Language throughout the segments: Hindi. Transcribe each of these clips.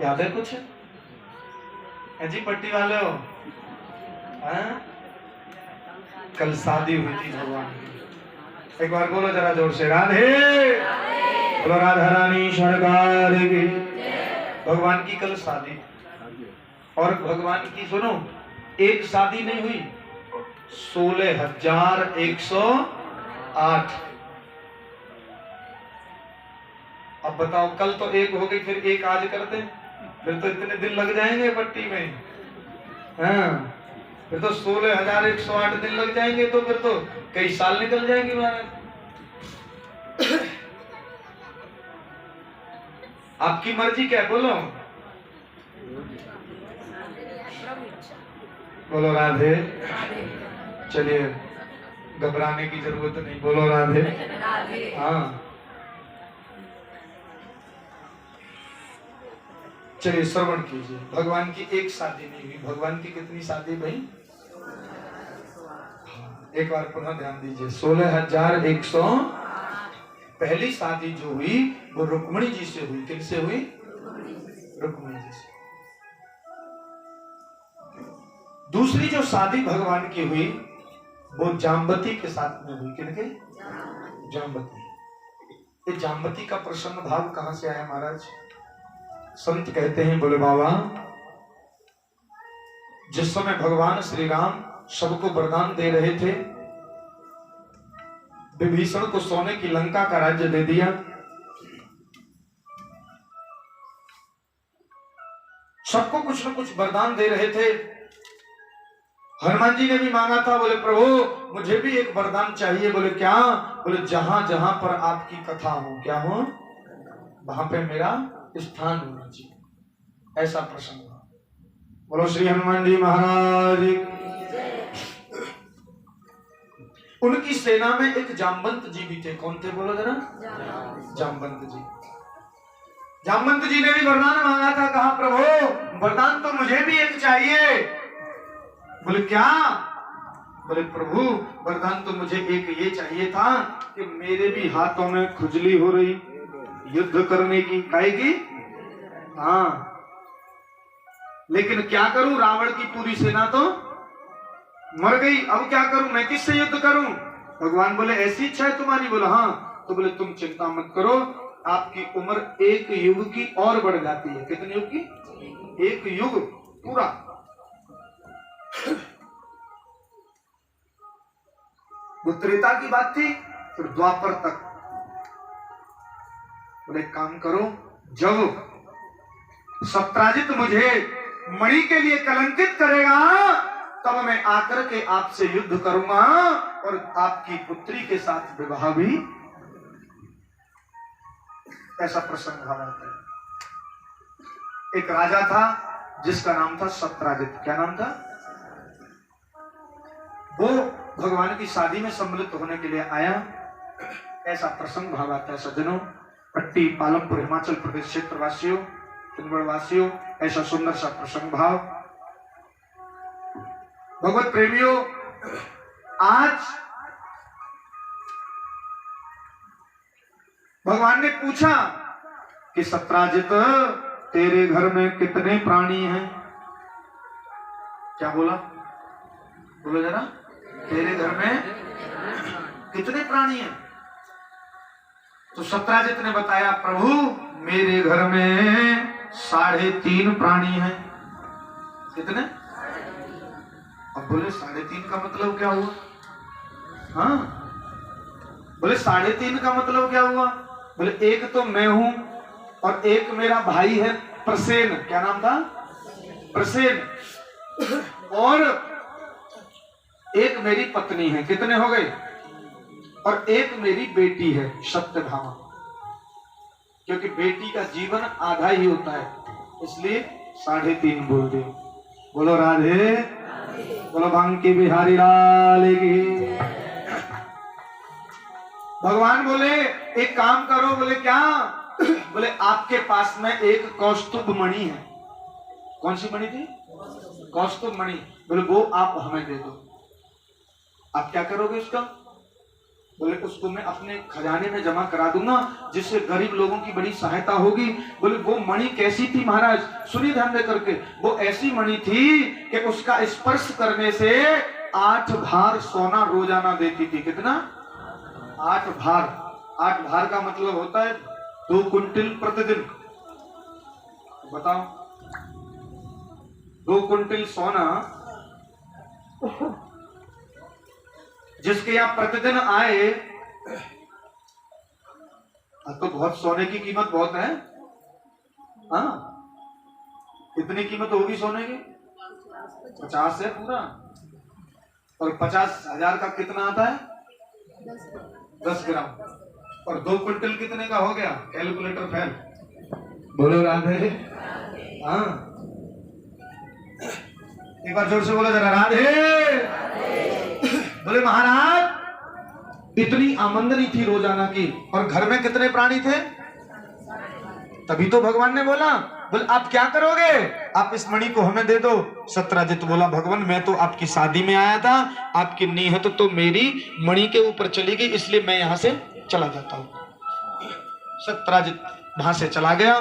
याद है कुछ? जी पट्टी वाले हो? कल शादी हुई थी भगवान की। एक बार बोलो जरा जोर से, राधे। बोलो राधा रानी सरकार की। भगवान की कल शादी, और भगवान की सुनो एक शादी नहीं हुई, 16,108। अब बताओ, कल तो एक हो गई, फिर एक आज करते, फिर तो इतने दिन लग जाएंगे पट्टी में। हाँ, फिर तो 16,108 दिन लग जाएंगे, तो फिर तो कई साल निकल जाएंगे महाराज। आपकी मर्जी क्या, बोलो बोलो राधे। चलिए घबराने की जरूरत नहीं, बोलो राधे। हाँ चलिए श्रवण कीजिए। भगवान की एक शादी नहीं हुई, भगवान की कितनी शादी भाई? एक बार पुनः ध्यान दीजिए, 16,100। पहली शादी जो हुई वो रुक्मिणी जी से हुई। किनसे हुई? रुक्मिणी जी से। दूसरी जो शादी भगवान की हुई वो जाम्बती के साथ में हुई। किनके? जाम्बती। ये जाम्बती का प्रसन्न भाव कहां से आया महाराज? संत कहते हैं, बोले बाबा, जिस समय भगवान श्री राम सबको वरदान दे रहे थे, विभीषण को सोने की लंका का राज्य दे दिया, सबको कुछ न कुछ वरदान दे रहे थे। हनुमान जी ने भी मांगा था, बोले प्रभु मुझे भी एक वरदान चाहिए। बोले क्या? बोले जहां जहां पर आपकी कथा हो, क्या हो, वहां पे मेरा स्थान होना चाहिए। ऐसा प्रसंग हुआ। बोलो श्री हनुमान जी महाराज। उनकी सेना में एक जामवंत जी भी थे। कौन थे बोलो जरा? जामवंत जी। जामवंत जी ने भी वरदान मांगा था, कहा प्रभु वरदान तो मुझे भी एक चाहिए। बोले क्या? बोले प्रभु वरदान तो मुझे एक ये चाहिए था कि मेरे भी हाथों में खुजली हो रही युद्ध करने की। काहे की? हाँ, लेकिन क्या करूं, रावण की पूरी सेना तो मर गई, अब क्या करूं, मैं किससे युद्ध करूं? भगवान बोले ऐसी इच्छा है तुम्हारी? बोला हाँ। तो बोले तुम चिंता मत करो, आपकी उम्र एक युग की और बढ़ जाती है। कितने युग की? एक युग पूरा। वो त्रेता की बात थी, फिर द्वापर तक। बोले काम करो, जब सत्राजित मुझे मणि के लिए कलंकित करेगा तब मैं आकर के आपसे युद्ध करूंगा और आपकी पुत्री के साथ विवाह भी। ऐसा प्रसंग आता है। एक राजा था जिसका नाम था सत्राजित। क्या नाम था? वो भगवान की शादी में सम्मिलित होने के लिए आया। ऐसा प्रसंग भावाता है सज्जनों, पट्टी पालमपुर हिमाचल प्रदेश क्षेत्र वासियों, वासियों, ऐसा सुंदर सा प्रसंग भाव। भगवत प्रेमियों, आज भगवान ने पूछा कि सत्राजित तेरे घर में कितने प्राणी हैं? क्या बोला? बोलो जरा, तेरे घर में कितने प्राणी हैं? तो सत्राजित ने बताया, प्रभु मेरे घर में 3.5 प्राणी हैं। कितने? अब बोले 3.5 का मतलब क्या हुआ? हाँ, बोले 3.5 का मतलब क्या हुआ? बोले एक तो मैं हूं और एक मेरा भाई है प्रसेन। क्या नाम था? प्रसेन। और एक मेरी पत्नी है। कितने हो गए? और एक मेरी बेटी है सत्यभामा। क्योंकि बेटी का जीवन आधा ही होता है, इसलिए 3.5 बोल दे। बोलो राधे, बोलो बांके बिहारी लाल की। भगवान बोले एक काम करो। बोले क्या? बोले आपके पास में एक कौस्तुभ मणि है। कौन सी मणि थी? कौस्तुभ मणि। बोले वो आप हमें दे दो। आप क्या करोगे उसका? बोले उसको मैं अपने खजाने में जमा करा दूंगा, जिससे गरीब लोगों की बड़ी सहायता होगी। बोले वो मणि कैसी थी महाराज, सुनिए ध्यान दे करके। वो ऐसी मणि थी कि उसका स्पर्श करने से 8 भार सोना रोजाना देती थी। कितना? 8 भार। 8 भार का मतलब होता है 2 कुंटल प्रतिदिन। बताओ, 2 कुंटल सोना जिसके यहाँ प्रतिदिन आए, तो बहुत सोने की कीमत बहुत है। हाँ, कितनी कीमत होगी सोने की? 50 है पूरा। और 50,000 का कितना आता है? 10 ग्राम। और 2 क्विंटल कितने का हो गया? Calculator fail. बोलो राधे। हाँ, एक बार जोर से बोलो जरा, राधे। बोले महाराज इतनी आमदनी थी रोजाना की, और घर में कितने प्राणी थे? तभी तो भगवान ने बोला, बोले आप क्या करोगे? आप इस मणि को हमें दे दो। सत्यराजित बोला, भगवान मैं तो आपकी शादी में आया था, आपकी नीयत तो मेरी मणि के ऊपर चली गई, इसलिए मैं यहां से चला जाता हूं। सत्यराजित वहां से चला गया।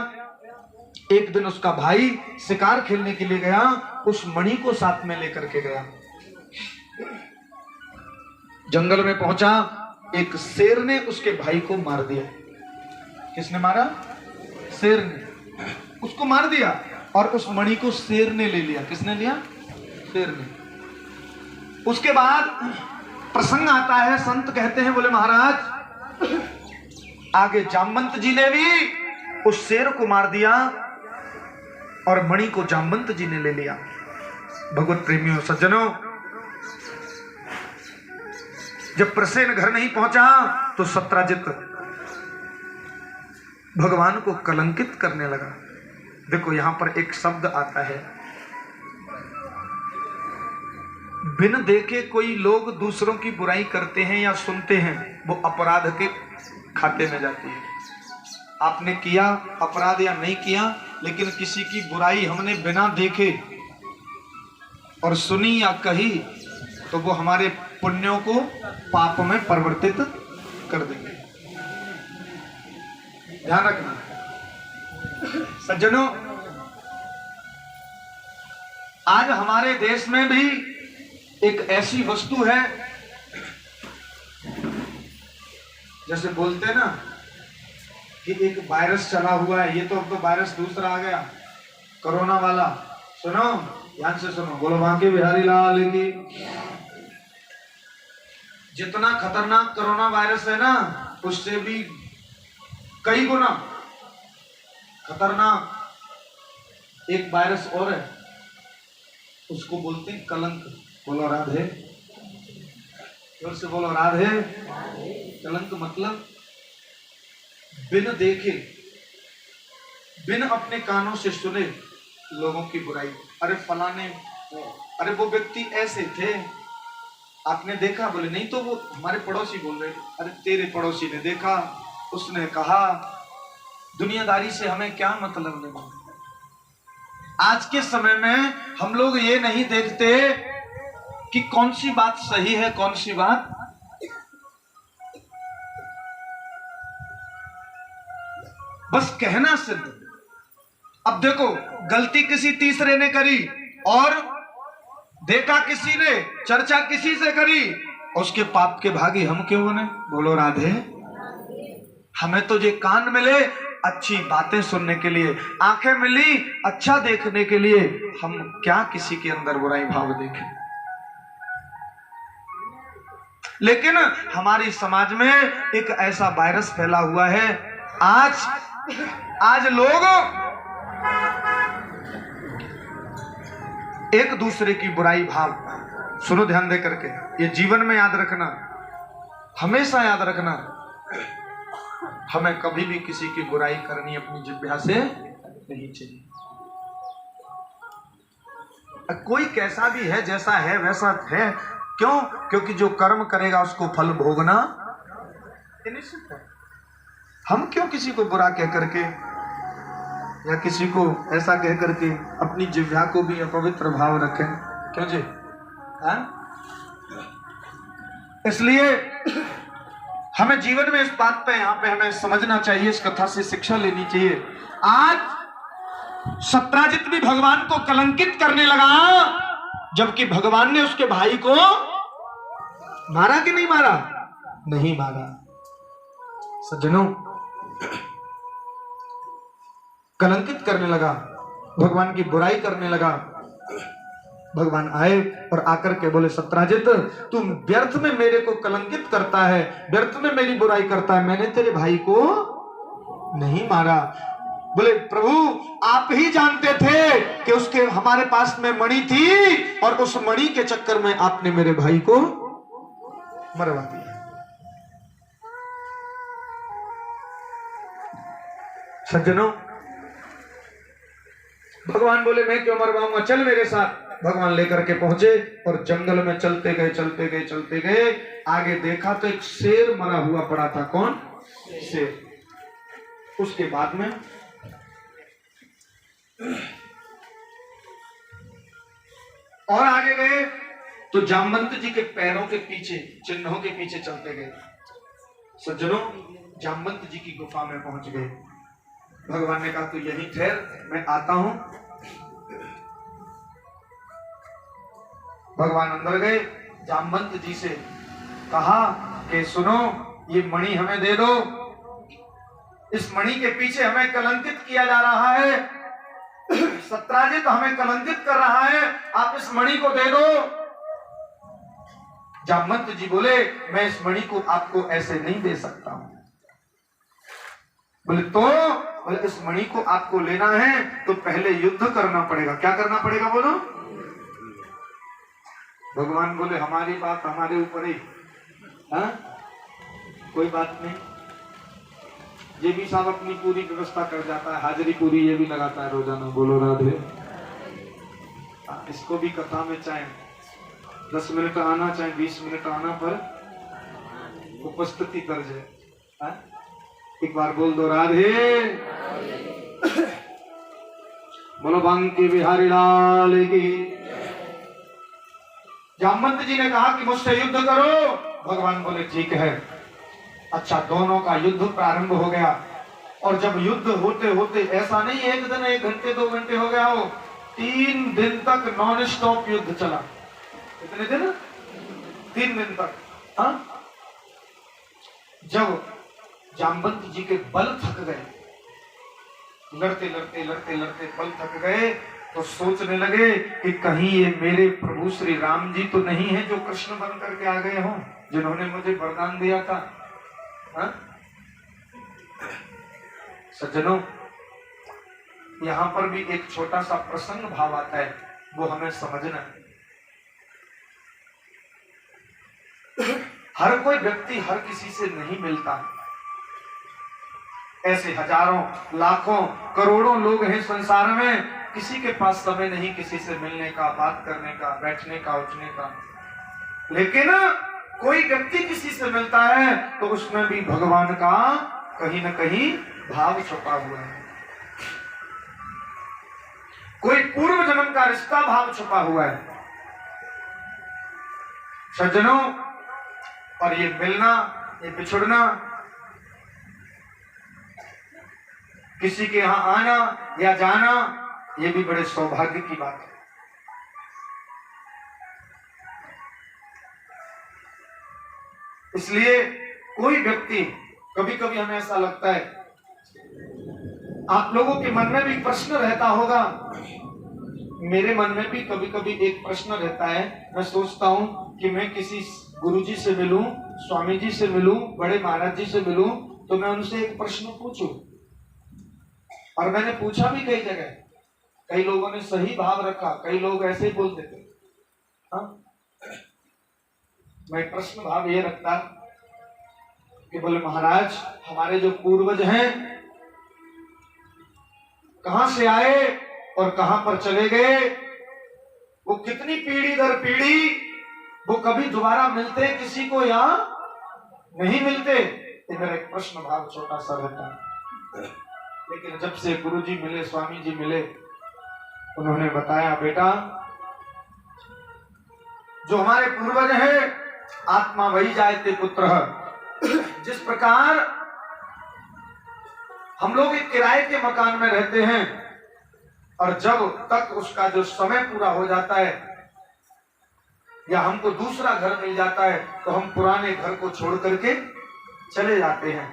एक दिन उसका भाई शिकार खेलने के लिए गया, उस मणि को साथ में लेकर के गया। जंगल में पहुंचा, एक शेर ने उसके भाई को मार दिया। किसने मारा? शेर ने उसको मार दिया, और उस मणि को शेर ने ले लिया। किसने लिया? शेर ने। उसके बाद प्रसंग आता है, संत कहते हैं, बोले महाराज आगे जामवंत जी ने भी उस शेर को मार दिया, और मणि को जामवंत जी ने ले लिया। भगवत प्रेमियों सज्जनों, जब प्रसेन घर नहीं पहुंचा तो सत्यराजित भगवान को कलंकित करने लगा। देखो यहां पर एक शब्द आता है, बिन देखे कोई लोग दूसरों की बुराई करते हैं या सुनते हैं, वो अपराध के खाते में जाती है। आपने किया अपराध या नहीं किया, लेकिन किसी की बुराई हमने बिना देखे और सुनी या कही, तो वो हमारे पुण्यों को पाप में परिवर्तित कर देंगे। ध्यान रखना सज्जनों, आज हमारे देश में भी एक ऐसी वस्तु है, जैसे बोलते हैं ना कि एक वायरस चला हुआ है। ये तो अब तो वायरस दूसरा आ गया, कोरोना वाला। सुनो, ध्यान से सुनो, बोलो बांके बिहारी लाल की। जितना खतरनाक कोरोना वायरस है ना, उससे भी कई गुना खतरनाक एक वायरस और है, उसको बोलते हैं कलंक। बोलो राधे, जोर से बोलो राधे। कलंक मतलब बिन देखे, बिन अपने कानों से सुने लोगों की बुराई। अरे फलाने, अरे वो व्यक्ति ऐसे थे, आपने देखा? बोले नहीं, तो वो हमारे पड़ोसी बोल रहे। अरे तेरे पड़ोसी ने देखा, उसने कहा। दुनियादारी से हमें क्या मतलब नहीं। आज के समय में हम लोग ये नहीं देखते कि कौन सी बात सही है, कौन सी बात। बस कहना सिद्ध। अब देखो, गलती किसी तीसरे ने करी और देखा किसी ने, चर्चा किसी से करी, उसके पाप के भागी हम क्यों बने? बोलो राधे। हमें तो ये कान मिले अच्छी बातें सुनने के लिए, आंखें मिली अच्छा देखने के लिए, हम क्या किसी के अंदर बुराई भाव देखें? लेकिन हमारी समाज में एक ऐसा वायरस फैला हुआ है। आज लोग एक दूसरे की बुराई भाव, सुनो ध्यान दे करके, ये जीवन में याद रखना, हमेशा याद रखना, हमें कभी भी किसी की बुराई करनी अपनी जिह्वा से नहीं चाहिए। कोई कैसा भी है, जैसा है वैसा है। क्यों? क्योंकि जो कर्म करेगा उसको फल भोगना निश्चित है। हम क्यों किसी को बुरा कह करके या किसी को ऐसा कह करके अपनी जिह्वा को भी अपवित्र भाव रखें? क्यों जी? हाँ? इसलिए हमें जीवन में इस बात पे यहाँ पे हमें समझना चाहिए, इस कथा से शिक्षा लेनी चाहिए। आज सत्राजित भी भगवान को कलंकित करने लगा, जबकि भगवान ने उसके भाई को मारा कि नहीं मारा? नहीं मारा। सज्जनों, कलंकित करने लगा, भगवान की बुराई करने लगा। भगवान आए और आकर के बोले, सत्राजित तुम व्यर्थ में मेरे को कलंकित करता है, व्यर्थ में मेरी बुराई करता है, मैंने तेरे भाई को नहीं मारा। बोले, प्रभु आप ही जानते थे कि उसके हमारे पास में मणि थी और उस मणि के चक्कर में आपने मेरे भाई को मरवा दिया। सज्जनों, भगवान बोले, मैं क्यों मरवाऊंगा, चल मेरे साथ। भगवान लेकर के पहुंचे और जंगल में चलते गए चलते गए चलते गए। आगे देखा तो एक शेर मरा हुआ पड़ा था। कौन? शेर। उसके बाद में और आगे गए तो जामवंत जी के पैरों के पीछे, चिन्हों के पीछे चलते गए। सज्जनों, जामवंत जी की गुफा में पहुंच गए। भगवान ने कहा, तू यहीं ठहर, मैं आता हूं। भगवान अंदर गए, जामवंत जी से कहा कि सुनो, ये मणि हमें दे दो, इस मणि के पीछे हमें कलंकित किया जा रहा है, सत्राजित हमें कलंकित कर रहा है, आप इस मणि को दे दो। जामवंत जी बोले, मैं इस मणि को आपको ऐसे नहीं दे सकता हूं। बोले, तो? बोले, इस मणि को आपको लेना है तो पहले युद्ध करना पड़ेगा। क्या करना पड़ेगा बोलो? भगवान बोले, हमारी बात हमारे ऊपर ही, हाँ? कोई बात नहीं। ये भी साहब अपनी पूरी व्यवस्था कर जाता है, हाजिरी पूरी ये भी लगाता है रोजाना। बोलो राधे। इसको भी कथा में चाहे 10 मिनट आना, चाहे 20 मिनट आना, पर उपस्थिति दर्ज है, हाँ? एक बार बोल दो राधे। बोलो बांके बिहारी लाल की। जामवंत जी ने कहा कि मुझसे युद्ध करो। भगवान बोले, ठीक है। अच्छा, दोनों का युद्ध प्रारंभ हो गया। और जब युद्ध होते होते, ऐसा नहीं एक दिन 1 घंटे 2 घंटे हो गया हो, 3 दिन तक नॉन स्टॉप युद्ध चला। कितने दिन? 3 दिन तक, हाँ? जब जामवंत जी के बल थक गए, लड़ते लड़ते लड़ते लड़ते बल थक गए, तो सोचने लगे कि कहीं ये मेरे प्रभु श्री राम जी तो नहीं है जो कृष्ण बन करके आ गए हों, जिन्होंने मुझे वरदान दिया था, हाँ? सज्जनों, यहां पर भी एक छोटा सा प्रसंग भाव आता है, वो हमें समझना है। हर कोई व्यक्ति हर किसी से नहीं मिलता। ऐसे हजारों लाखों करोड़ों लोग हैं संसार में, किसी के पास समय नहीं किसी से मिलने का, बात करने का, बैठने का, उठने का। लेकिन कोई व्यक्ति किसी से मिलता है तो उसमें भी भगवान का कहीं न कहीं भाव छुपा हुआ है। कोई पूर्व जन्म का रिश्ता भाव छुपा हुआ है। सज्जनों, और ये मिलना, ये बिछुड़ना, किसी के यहां आना या जाना, ये भी बड़े सौभाग्य की बात है। इसलिए कोई व्यक्ति, कभी कभी हमें ऐसा लगता है, आप लोगों के मन में भी प्रश्न रहता होगा, मेरे मन में भी कभी कभी एक प्रश्न रहता है। मैं सोचता हूं कि मैं किसी गुरुजी से मिलूं, स्वामी जी से मिलूं, बड़े महाराज जी से मिलूं, तो मैं उनसे एक प्रश्न पूछूं। और मैंने पूछा भी कई जगह, कई लोगों ने सही भाव रखा, कई लोग ऐसे ही बोल देते, हाँ? मैं प्रश्न भाव ये रखता कि बोले, महाराज हमारे जो पूर्वज हैं कहां से आए और कहां पर चले गए, वो कितनी पीढ़ी दर पीढ़ी, वो कभी दोबारा मिलते किसी को या नहीं मिलते। ये मेरा एक प्रश्न भाव छोटा सा रहता है। लेकिन जब से गुरुजी मिले, स्वामी जी मिले, उन्होंने बताया, बेटा जो हमारे पूर्वज हैं, आत्मा वही जायते पुत्र, जिस प्रकार हम लोग एक किराए के मकान में रहते हैं और जब तक उसका जो समय पूरा हो जाता है या हमको दूसरा घर मिल जाता है तो हम पुराने घर को छोड़ करके चले जाते हैं।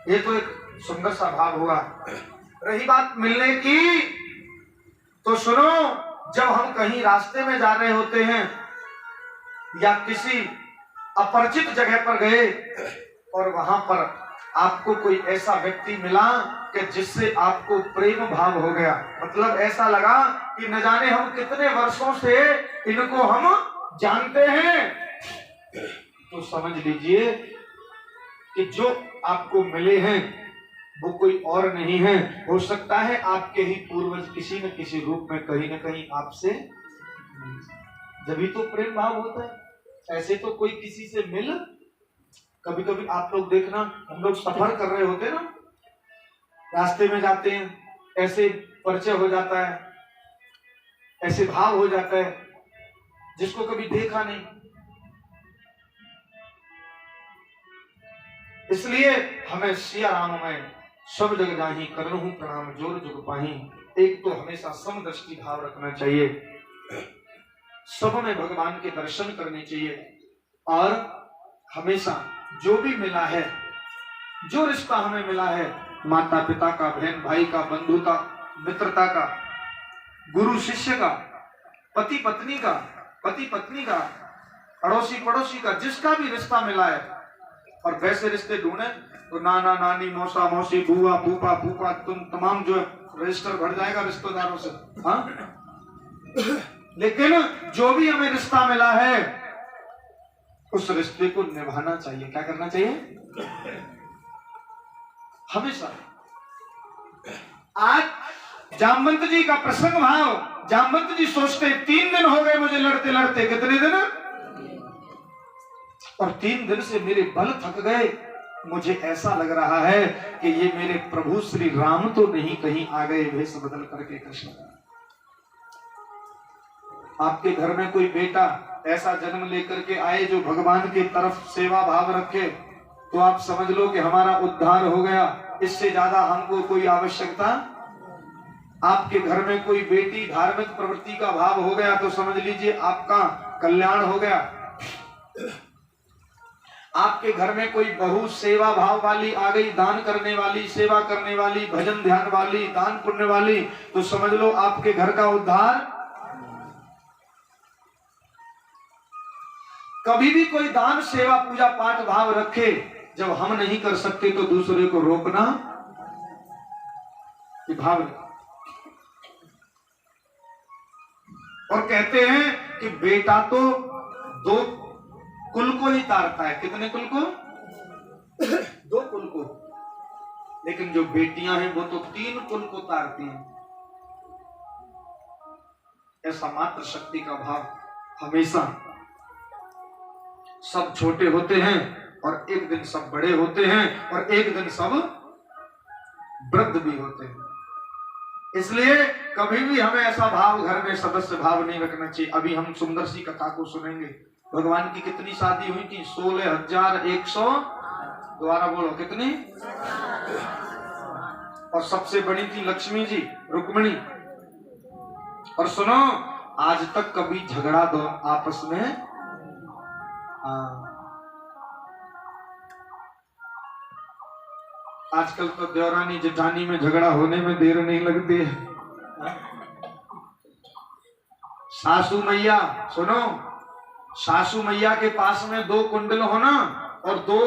ये तो एक सुंदर सा भाव होगा। रही बात मिलने की, तो सुनो, जब हम कहीं रास्ते में जा रहे होते हैं या किसी अपरिचित जगह पर गए और वहां पर आपको कोई ऐसा व्यक्ति मिला कि जिससे आपको प्रेम भाव हो गया, मतलब ऐसा लगा कि न जाने हम कितने वर्षों से इनको हम जानते हैं, तो समझ लीजिए कि जो आपको मिले हैं वो कोई और नहीं है, हो सकता है आपके ही पूर्वज किसी न किसी रूप में कहीं न कहीं आपसे, जब तो प्रेम भाव होता है। ऐसे तो कोई किसी से मिल, कभी कभी आप लोग देखना, हम लोग सफर कर रहे होते ना, रास्ते में जाते हैं, ऐसे परिचय हो जाता है, ऐसे भाव हो जाता है जिसको कभी देखा नहीं। इसलिए हमें सिया राम में सब जग जाहि करहु प्रणाम जोर जुग पाहि। एक तो हमेशा समदृष्टि भाव रखना चाहिए, सब में भगवान के दर्शन करने चाहिए और हमेशा जो भी मिला है, जो रिश्ता हमें मिला है, माता पिता का, बहन भाई का, बंधु का, मित्रता का, गुरु शिष्य का, पति पत्नी का, पति पत्नी का, अड़ोसी पड़ोसी का, जिसका भी रिश्ता मिला है, और वैसे रिश्ते ढूंढे तो नाना नानी, मौसा मौसी, बुआ फूफा फूफा, तुम तमाम जो रजिस्टर भर जाएगा रिश्तेदारों से। हाँ, लेकिन जो भी हमें रिश्ता मिला है उस रिश्ते को निभाना चाहिए। क्या करना चाहिए? हमेशा। आज जामवंत जी का प्रसंग भाव, जामवंत जी सोचते 3 दिन हो गए मुझे लड़ते लड़ते। कितने दिन? और 3 दिन से मेरे बल थक गए, मुझे ऐसा लग रहा है कि ये मेरे प्रभु श्री राम तो नहीं कहीं आ गए भेष बदल करके कृष्ण। आपके घर में कोई बेटा ऐसा जन्म लेकर के आए जो भगवान की तरफ सेवा भाव रखे, तो आप समझ लो कि हमारा उद्धार हो गया। इससे ज्यादा हमको कोई आवश्यकता। आपके घर में कोई बेटी धार्मिक प्रवृत्ति का भाव हो गया तो समझ लीजिए आपका कल्याण हो गया। आपके घर में कोई बहू सेवा भाव वाली आ गई, दान करने वाली, सेवा करने वाली, भजन ध्यान वाली, दान पुण्य वाली, तो समझ लो आपके घर का उद्धार। कभी भी कोई दान सेवा पूजा पाठ भाव रखे, जब हम नहीं कर सकते तो दूसरे को रोकना ये भाव। और कहते हैं कि बेटा तो 2 कुल को ही तारता है। कितने कुल को? 2 कुल को। लेकिन जो बेटियां हैं वो तो 3 कुल को तारती हैं। ऐसा मात्र शक्ति का भाव हमेशा। सब छोटे होते हैं और एक दिन सब बड़े होते हैं और एक दिन सब वृद्ध भी होते हैं। इसलिए कभी भी हमें ऐसा भाव घर में सदस्य भाव नहीं रखना चाहिए। अभी हम सुंदर सी कथा को सुनेंगे। भगवान की कितनी शादी हुई थी? 16,100। दोबारा बोलो, कितनी? और सबसे बड़ी थी लक्ष्मी जी, रुक्मिणी। और सुनो, आज तक कभी झगड़ा दो आपस में। आजकल तो देवरानी जेठानी में झगड़ा होने में देर नहीं लगती है। सासू मैया, सुनो, सासू मैया के पास में 2 कुंडल हो ना, और 2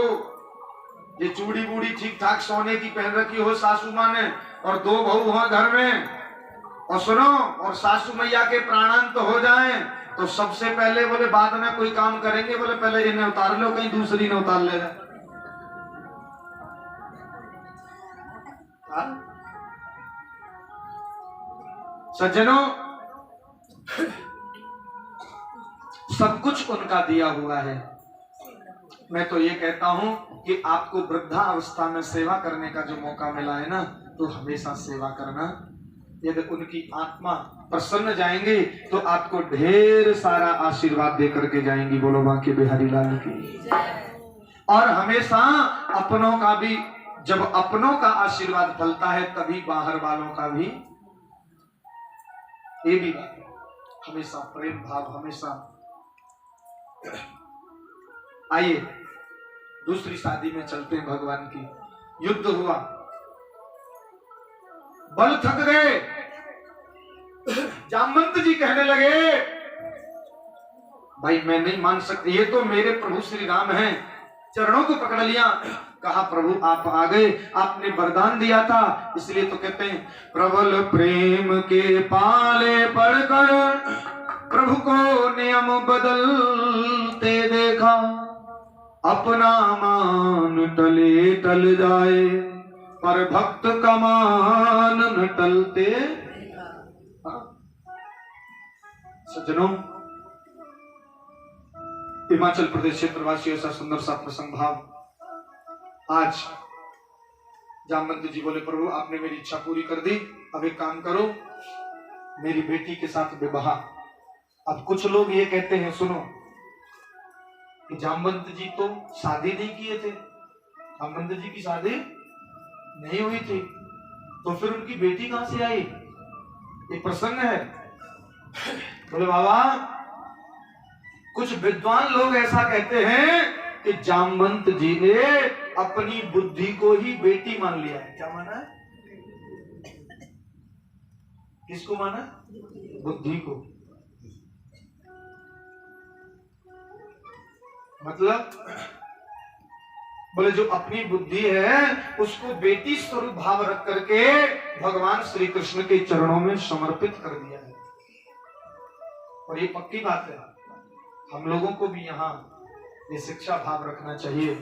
ये चूड़ी बूड़ी ठीक ठाक सोने की पहन रखी हो सासू माँ ने, और 2 बहू हो घर में, और सुनो, और सासू मैया के प्राणांत हो जाएं तो सबसे पहले बोले बाद में कोई काम करेंगे, बोले पहले इन्हें उतार लो, कहीं दूसरी ने उतार ले जाए। सज्जनों, सब कुछ उनका दिया हुआ है। मैं तो ये कहता हूं कि आपको वृद्धावस्था में सेवा करने का जो मौका मिला है ना, तो हमेशा सेवा करना। यदि उनकी आत्मा प्रसन्न जाएंगे तो आपको ढेर सारा आशीर्वाद दे करके जाएंगी। बोलो बांके बिहारी लाल की। और हमेशा अपनों का भी, जब अपनों का आशीर्वाद फलता है तभी बाहर वालों का भी, ये भी बात है। हमेशा प्रेम भाव, हमेशा। आइए दूसरी शादी में चलते हैं भगवान की। युद्ध हुआ, बल थक गए, जामवंत जी कहने लगे भाई मैं नहीं मान सकते, ये तो मेरे प्रभु श्री राम हैं। चरणों को पकड़ लिया, कहा प्रभु आप आ गए, आपने वरदान दिया था, इसलिए तो कहते हैं प्रबल प्रेम के पाले पड़कर प्रभु को नियम बदलते देखा, अपना मान टले टल जाए पर भक्त का मान न टलते। सज्जनों, हिमाचल प्रदेश क्षेत्रवासी ऐसा सुंदर सा प्रसंग भाव। आज जामवंत जी बोले प्रभु आपने मेरी इच्छा पूरी कर दी, अब एक काम करो मेरी बेटी के साथ विवाह। अब कुछ लोग ये कहते हैं सुनो कि जामवंत जी तो शादी नहीं किए थे, जामवंत जी की शादी नहीं हुई थी, तो फिर उनकी बेटी कहां से आई? ये प्रसंग है। बोले बाबा कुछ विद्वान लोग ऐसा कहते हैं कि जामवंत जी ने अपनी बुद्धि को ही बेटी मान लिया है। क्या माना है? किसको माना? बुद्धि को। मतलब बोले जो अपनी बुद्धि है उसको बेटी स्वरूप भाव रख करके भगवान श्री कृष्ण के चरणों में समर्पित कर दिया है। और ये पक्की बात है, हम लोगों को भी यहाँ ये शिक्षा भाव रखना चाहिए।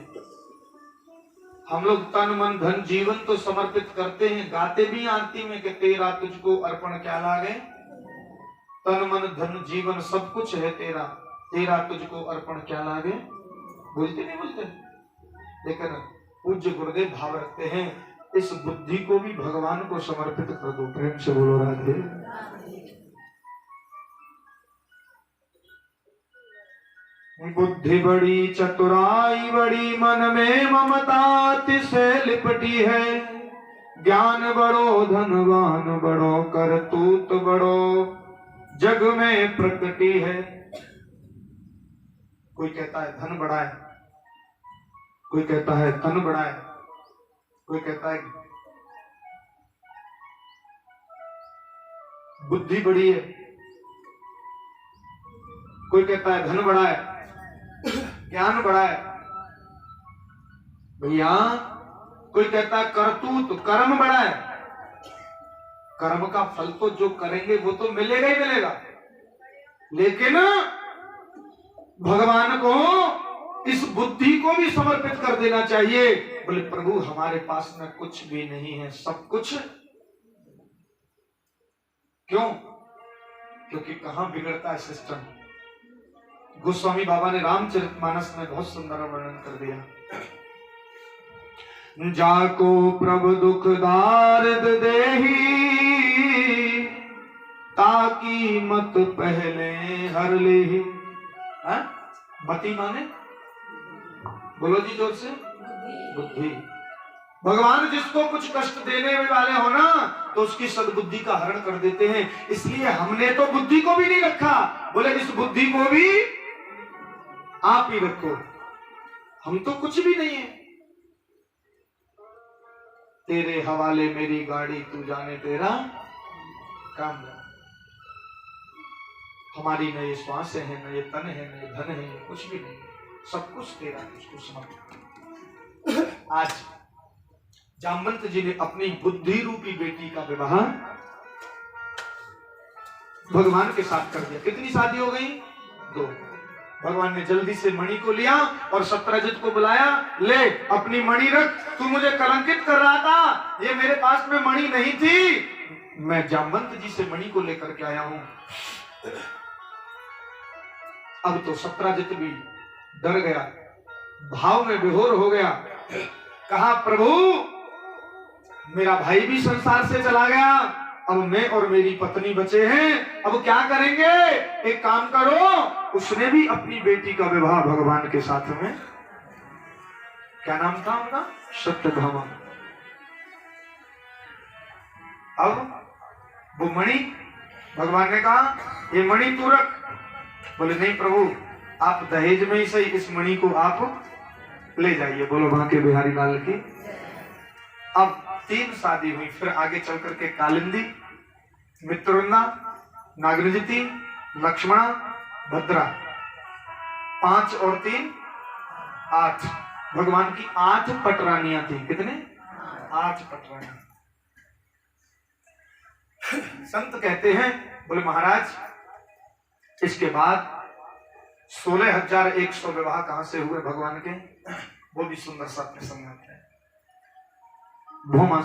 हम लोग तन मन धन जीवन तो समर्पित करते हैं, गाते भी आरती में कि तेरा तुझको अर्पण क्या लागे, तन मन धन जीवन सब कुछ है तेरा, तेरा तुझको अर्पण क्या लागे। बोलते नहीं बोलते, लेकिन पूज्य गुरुदेव भाव रखते हैं इस बुद्धि को भी भगवान को समर्पित कर दो। प्रेम से बोलो राधे। बुद्धि बड़ी चतुराई बड़ी, मन में ममता तिसे लिपटी है, ज्ञान बड़ो धनवान बड़ो करतूत बड़ो जग में प्रकटी है। कोई कहता है धन बड़ा है, कोई कहता है तन बड़ा है, कोई कहता है बुद्धि बड़ी है, कोई कहता है धन बड़ा है, ज्ञान बड़ा है। भैया कोई कहता है करतूत कर्म बड़ा है, कर्म का फल तो जो करेंगे वो तो मिलेगा ही मिलेगा, लेकिन भगवान को इस बुद्धि को भी समर्पित कर देना चाहिए। बोले प्रभु हमारे पास में कुछ भी नहीं है, सब कुछ। क्यों? क्योंकि कहां बिगड़ता है सिस्टम। गोस्वामी बाबा ने रामचरितमानस में बहुत सुंदर वर्णन कर दिया। जाको प्रभु दुख दार्द देही, ताकि मत पहले हर ले। मति माने बोलो जी जोर से, बुद्धि। भगवान जिसको कुछ कष्ट देने वाले हो ना तो उसकी सद्बुद्धि का हरण कर देते हैं। इसलिए हमने तो बुद्धि को भी नहीं रखा, बोले इस बुद्धि को भी आप ही रखो, हम तो कुछ भी नहीं है। तेरे हवाले मेरी गाड़ी, तू जाने तेरा काम। हमारी न ये श्वास है, न ये तन है, न ये धन है, कुछ भी नहीं, सब कुछ तेरा, तुझको समर्पित। आज जामवंत जी ने अपनी बुद्धि रूपी बेटी का विवाह भगवान के साथ कर दिया। कितनी शादी हो गई? 2। भगवान ने जल्दी से मणि को लिया और सत्यजित को बुलाया, ले अपनी मणि रख, तू मुझे कलंकित कर रहा था, ये मेरे पास में मणि नहीं थी, मैं जामवंत जी से मणि को लेकर के आया हूं। अब तो सत्यजित भी डर गया, भाव में विभोर हो गया। कहा प्रभु मेरा भाई भी संसार से चला गया, अब मैं और मेरी पत्नी बचे हैं, अब क्या करेंगे? एक काम करो, उसने भी अपनी बेटी का विवाह भगवान के साथ में क्या नाम था उनका? सत्यभामा। अब वो मणि, भगवान ने कहा ये मणि तू रख। बोले नहीं प्रभु, आप दहेज में ही सही इस मणि को आप ले जाइए। बोलो बांके बिहारी लाल की। अब 3 शादी हुई। फिर आगे चल करके कालिंदी, मित्रवृंदा, नागरजती, लक्ष्मणा, भद्रा, 5 और 3 8। भगवान की 8 पटरानियां थी। कितने? 8 पटरानियां। संत कहते हैं, बोले महाराज इसके बाद 16,100 विवाह कहां से हुए भगवान के? वो भी सुंदर सा प्रसंग है। भूमा